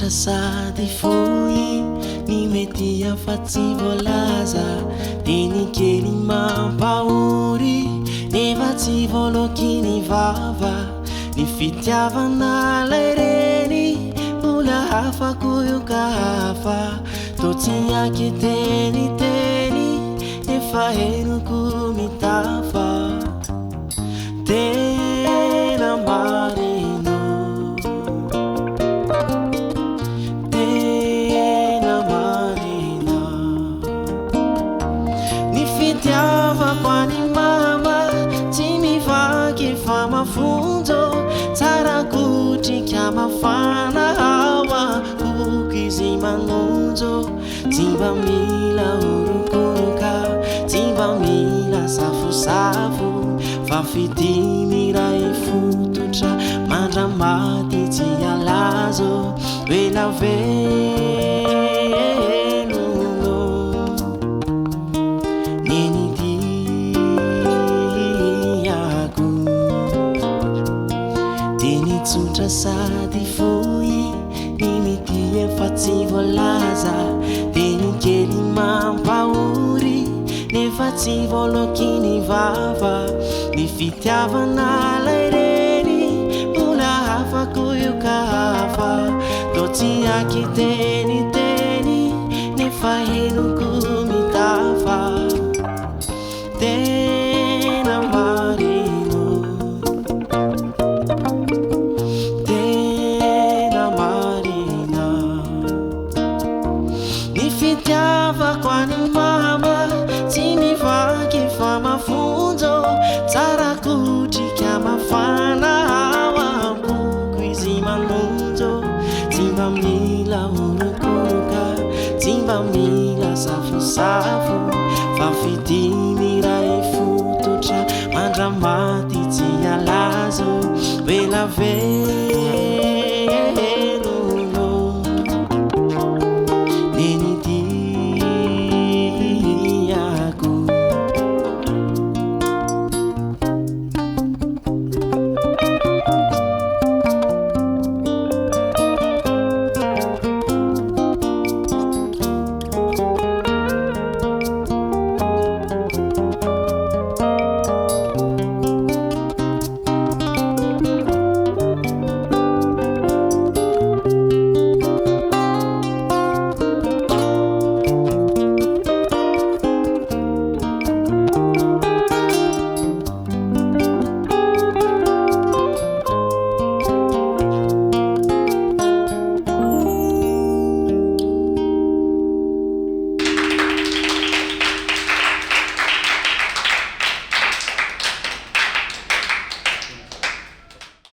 tsotra sady fohy ny mety afa-tsy voalaza dia ny kely mampahory nefa tsy voaloky ny vava ny fitiavana lay reny mbola hafako io ka hafa to tsy akiteniteny nefa henoko mitafa tena marino tena marina ny fitiavako any mama tsy mivaky fa mafonjo tsara kotrika mafana hawa koko izy manonjo tsy mba mila orokoroka tsy mba mila safosafo fa fidimy ray fototra mandramaty tsy alazo vela velono neny diako dia ny tsotra sady fohy ny mity efa tsy voalaza dia ny kely mampahory nefa tsy voaloky ny vava ny fitiavana lay reny mbola hafako io ka hafa to tsy akiteniteny nefa henoko mitafa tena marino tena marina ny fitiavako any mama tsy mivaky fa mafonjo tsara kotrika mafana hawa koko izy manonjo tsy mba mila orokoroka tsy mba mila safosafo fa fidimy ray fototra mandramaty tsy alazo vela